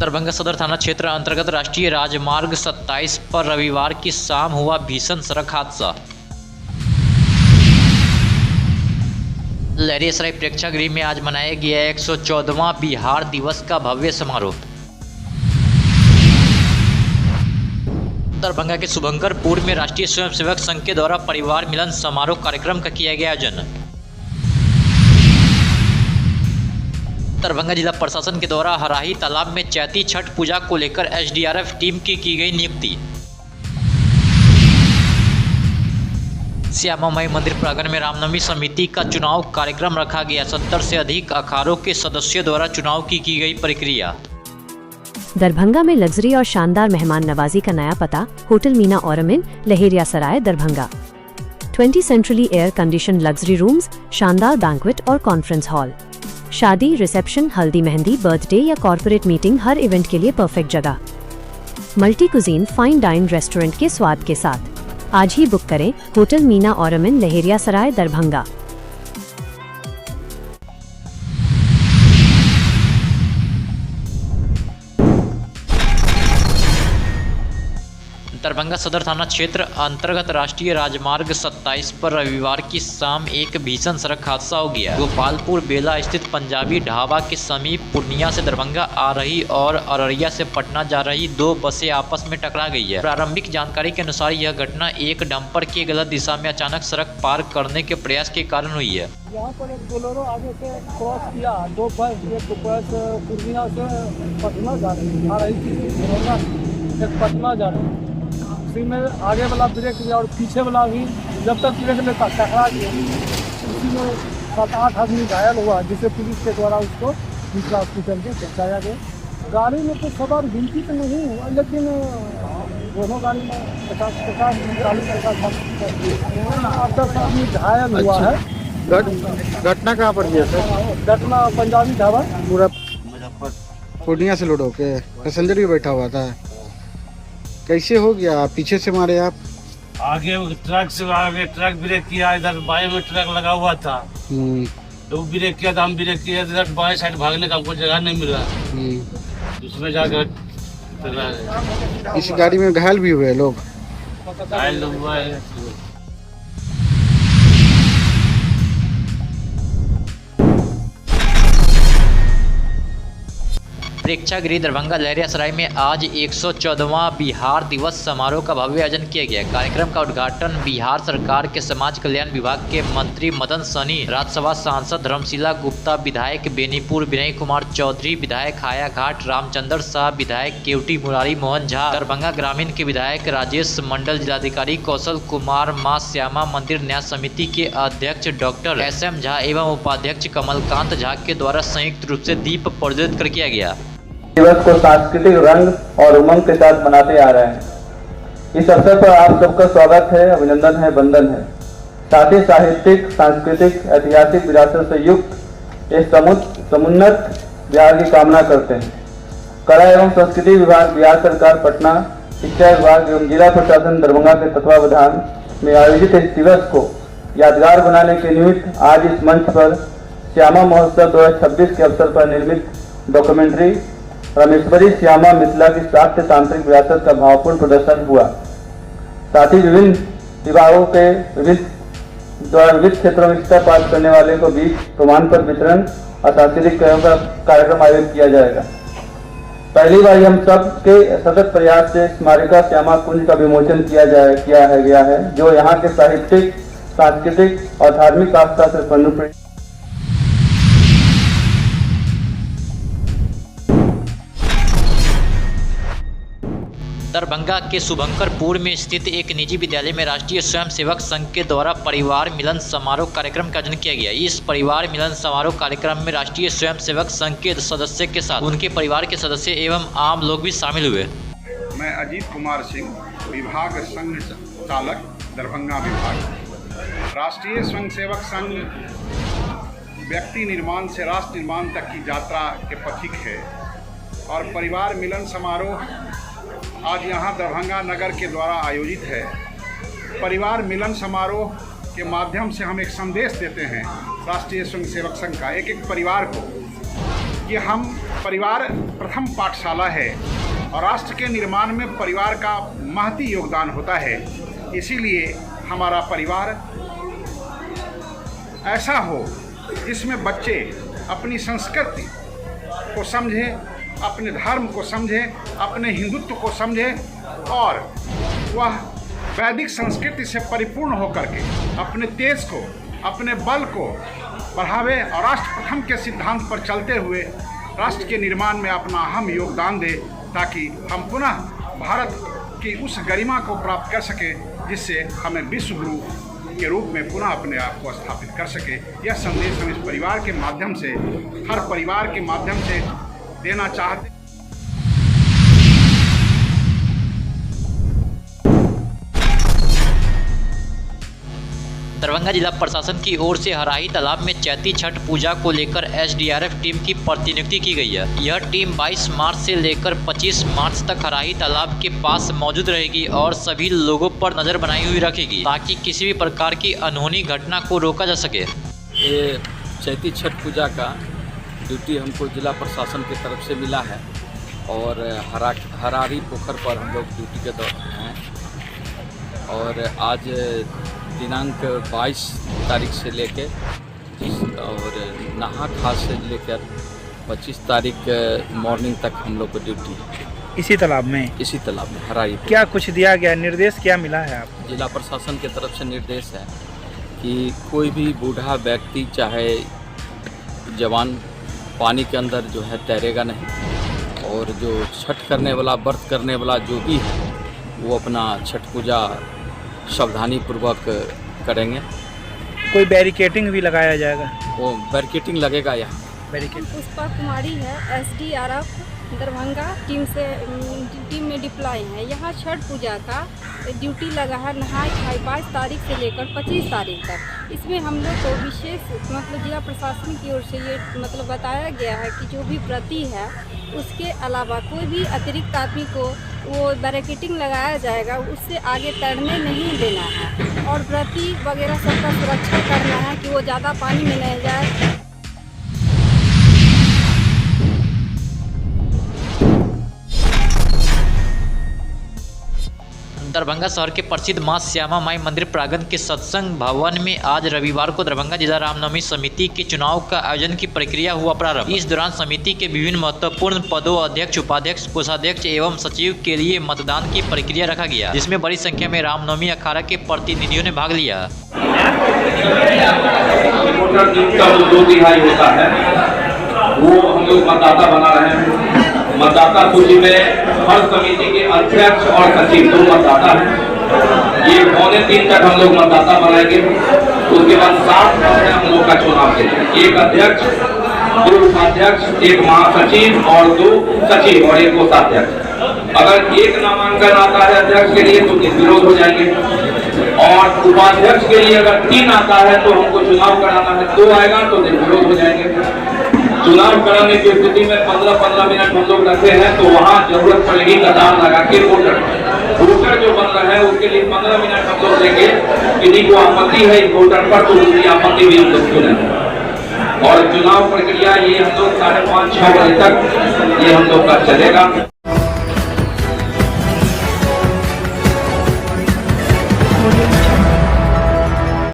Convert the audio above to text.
दरभंगा सदर थाना क्षेत्र अंतर्गत राष्ट्रीय राजमार्ग 27 पर रविवार की शाम हुआ भीषण सड़क हादसा। लहरियासराय प्रेक्षागृह में आज मनाया गया 114वां बिहार दिवस का भव्य समारोह। दरभंगा के शुभंकरपुर में राष्ट्रीय स्वयंसेवक संघ के द्वारा परिवार मिलन समारोह कार्यक्रम का किया गया आयोजन। दरभंगा जिला प्रशासन के द्वारा हराही तालाब में चैती छठ पूजा को लेकर एसडीआरएफ टीम की गई नियुक्ति। श्यामा माई मंदिर प्रांगण में रामनवमी समिति का चुनाव कार्यक्रम रखा गया। 70 से अधिक अखाड़ों के सदस्यों द्वारा चुनाव की गई प्रक्रिया। दरभंगा में लग्जरी और शानदार मेहमान नवाजी का नया पता, hotel Meena Ormin, Laheriasarai, Darbhanga. 20 centrally air condition luxury rooms, शानदार बैंक्वेट और कॉन्फ्रेंस हॉल। शादी, रिसेप्शन, हल्दी मेहंदी, बर्थडे या कॉर्पोरेट मीटिंग, हर इवेंट के लिए परफेक्ट जगह। Multi cuisine fine dine restaurant के स्वाद के साथ आज ही बुक करें होटल मीना ऑरमिन, लहेरियासराय, दरभंगा। दरभंगा सदर थाना क्षेत्र अंतर्गत राष्ट्रीय राजमार्ग 27 पर रविवार की शाम एक भीषण सड़क हादसा हो गया। गोपालपुर बेला स्थित पंजाबी ढाबा के समीप पूर्णिया से दरभंगा आ रही और अररिया से पटना जा रही दो बसें आपस में टकरा गई है। प्रारंभिक जानकारी के अनुसार यह घटना एक डंपर के गलत दिशा में अचानक सड़क पार करने के प्रयास के कारण हुई है। यहाँ पर एक बोलेरो आगे से क्रॉस किया, दो बस, एक बस पूर्णिया से पटना जा रही आ रही थी, एक पटना जा रही थी। उसी में आगे वाला ब्रेक दिया और पीछे वाला भी जब तक ब्रेक लेता टकरा गया। उसी में 7-8 आदमी घायल हुआ, जिसे पुलिस के द्वारा उसको दूसरा हॉस्पिटल में पहुँचाया गया। गाड़ी में तो सवार गिनती तो नहीं हुआ, लेकिन दोनों गाड़ी में 50-50 8-10 आदमी घायल हुआ है। घटना कहाँ पर हुई है सर? घटना पंजाबी ढाबा पूरा पूर्णिया से लोड होके पैसेंजर भी बैठा हुआ था। कैसे हो गया? पीछे से मारे आप? आगे ट्रक से आगे ट्रक ब्रेक किया, इधर बाएं में ट्रक लगा हुआ था तो ब्रेक किया था, हम ब्रेक किया, इधर बाएं साइड भागने का हमको जगह नहीं मिला, उसमें जाकर इस गाड़ी में घायल भी हुए लोग? घायल हुआ है। प्रेक्षागृह दरभंगा लहरियासराय में आज 114वां बिहार दिवस समारोह का भव्य आयोजन किया गया। कार्यक्रम का उद्घाटन बिहार सरकार के समाज कल्याण विभाग के मंत्री मदन सहनी, राज्यसभा सांसद धर्मशिला गुप्ता, विधायक बेनीपुर विनय कुमार चौधरी, विधायक हायाघाट रामचंद्र शाह, विधायक केवटी मुरारी मोहन झा, दरभंगा ग्रामीण के विधायक राजेश मंडल, जिलाधिकारी कौशल कुमार, मां श्यामा मंदिर न्यास समिति के अध्यक्ष डॉक्टर SM झा एवं उपाध्यक्ष कमलकांत झा के द्वारा संयुक्त रूप से दीप प्रज्वलित कर किया गया। दिवस को सांस्कृतिक रंग और उमंग के साथ मनाते आ रहे हैं। इस अवसर पर आप सबका स्वागत है, अभिनंदन है, वंदन है। साथ ही साहित्यिक, सांस्कृतिक, ऐतिहासिक विरासत से युक्त एक समुन्नत बिहार की कामना करते हैं। कला एवं संस्कृति विभाग, बिहार सरकार, पटना शिक्षा विभाग एवं जिला प्रशासन दरभंगा के तत्वावधान में आयोजित इस दिवस को यादगार बनाने के निमित्त आज इस मंच पर श्यामा महोत्सव 2026 के अवसर पर निर्मित डॉक्यूमेंट्री रामेश्वरी श्यामा मिथिला की शाक्त तांत्रिक विरासत का भावपूर्ण प्रदर्शन हुआ। साथ ही विभिन्न विभागों के विविध क्षेत्रों में स्तर पास करने वाले को बीच प्रमाण पत्र वितरण और सांस्कृतिक कार्यक्रम आयोजित किया जाएगा। पहली बार हम सब के सतत प्रयास से स्मारिका श्यामा कुंज का विमोचन किया गया है, जो यहाँ के साहित्यिक, सांस्कृतिक और धार्मिक आस्था से परिपूर्ण। दरभंगा के शुभंकरपुर में स्थित एक निजी विद्यालय में राष्ट्रीय स्वयंसेवक संघ के द्वारा परिवार मिलन समारोह कार्यक्रम का आयोजन किया गया। इस परिवार मिलन समारोह कार्यक्रम में राष्ट्रीय स्वयंसेवक संघ के सदस्य के साथ उनके परिवार के सदस्य एवं आम लोग भी शामिल हुए। मैं अजीत कुमार सिंह, विभाग संघ चालक, दरभंगा विभाग। राष्ट्रीय स्वयंसेवक संघ व्यक्ति निर्माण से राष्ट्र निर्माण तक की यात्रा के पथिक है और परिवार मिलन समारोह आज यहाँ दरभंगा नगर के द्वारा आयोजित है। परिवार मिलन समारोह के माध्यम से हम एक संदेश देते हैं राष्ट्रीय स्वयंसेवक संघ का, एक परिवार को कि हम परिवार प्रथम पाठशाला है और राष्ट्र के निर्माण में परिवार का महती योगदान होता है। इसीलिए हमारा परिवार ऐसा हो जिसमें बच्चे अपनी संस्कृति को समझें, अपने धर्म को समझें, अपने हिंदुत्व को समझें और वह वैदिक संस्कृति से परिपूर्ण होकर के अपने तेज को, अपने बल को बढ़ावे और राष्ट्र प्रथम के सिद्धांत पर चलते हुए राष्ट्र के निर्माण में अपना अहम योगदान दे, ताकि हम पुनः भारत की उस गरिमा को प्राप्त कर सके जिससे हमें विश्व गुरु के रूप में पुनः अपने आप को स्थापित कर सके। यह संदेश हम इस परिवार के माध्यम से, हर परिवार के माध्यम से देना चाहते। दरभंगा जिला प्रशासन की ओर से हराही तालाब में चैती छठ पूजा को लेकर एसडीआरएफ टीम की प्रतिनियुक्ति की गई है। यह टीम 22 मार्च से लेकर 25 मार्च तक हराही तालाब के पास मौजूद रहेगी और सभी लोगों पर नजर बनाई हुई रखेगी ताकि किसी भी प्रकार की अनहोनी घटना को रोका जा सके। ये चैती छठ पूजा का ड्यूटी हमको जिला प्रशासन की तरफ से मिला है और हरारी पोखर पर हम लोग ड्यूटी के दौरान हैं और आज दिनांक 22 तारीख से लेकर और नहा खा से लेकर 25 तारीख मॉर्निंग तक हम लोग को ड्यूटी है। इसी तालाब में हरारी। क्या कुछ दिया गया निर्देश, क्या मिला है आपको? जिला प्रशासन की तरफ से निर्देश है कि कोई भी बूढ़ा व्यक्ति चाहे जवान पानी के अंदर जो है तैरेगा नहीं और जो छठ करने वाला, व्रत करने वाला जो भी है वो अपना छठ पूजा सावधानी पूर्वक करेंगे। कोई बैरिकेटिंग भी लगाया जाएगा? वो बैरिकेटिंग लगेगा यहाँ। बैरिकेड। पुष्पा कुमारी है, एसडीआरएफ दरभंगा टीम में डिप्लॉय है। यहाँ छठ पूजा का ड्यूटी लगा है नहाय खाई 22 तारीख से लेकर 25 तारीख तक। इसमें हम लोग को विशेष जिला प्रशासन की ओर से ये बताया गया है कि जो भी व्रती है उसके अलावा कोई भी अतिरिक्त आदमी को वो बैरिकेटिंग लगाया जाएगा, उससे आगे तैरने नहीं देना है और व्रती वगैरह सबका सुरक्षा करना है कि वो ज़्यादा पानी में नहीं जाए। दरभंगा शहर के प्रसिद्ध मां श्यामा माई मंदिर प्रांगण के सत्संग भवन में आज रविवार को दरभंगा जिला रामनवमी समिति के चुनाव का आयोजन की प्रक्रिया हुआ प्रारंभ। इस दौरान समिति के विभिन्न महत्वपूर्ण पदों अध्यक्ष, उपाध्यक्ष, कोषाध्यक्ष एवं सचिव के लिए मतदान की प्रक्रिया रखा गया, जिसमें बड़ी संख्या में रामनवमी अखाड़ा के प्रतिनिधियों ने भाग लिया। वो हम लोग मतदाता बना रहे हैं। मतदाता सूची में हर समिति के अध्यक्ष और सचिव 2 मतदाता हैं। ये 2:45 तक हम लोग मतदाता बनाएंगे। उसके बाद 7 है हम लोग का चुनाव के लिए 1 अध्यक्ष, 2 उपाध्यक्ष, 1 महासचिव और 2 सचिव और 1 कोषाध्यक्ष। अगर 1 नामांकन आता है अध्यक्ष के लिए तो निर्विरोध हो जाएंगे और उपाध्यक्ष के लिए अगर 3 आता है तो हमको चुनाव कराना है, 2 आएगा तो निर्विरोध हो जाएंगे। चुनाव कराने की स्थिति में 15-15 मिनट हम लोग रखते हैं तो वहाँ जरूरत पड़ेगी कतार लगा के वोटर जो बन रहा है उसके लिए 15 मिनट हम लोग देंगे। किसी को आपत्ति है इस वोटर पर तो उसकी आपत्ति भी हम लोग सुनेंगे और चुनाव प्रक्रिया ये हम लोग 5:30-6 बजे तक ये हम लोग का चलेगा।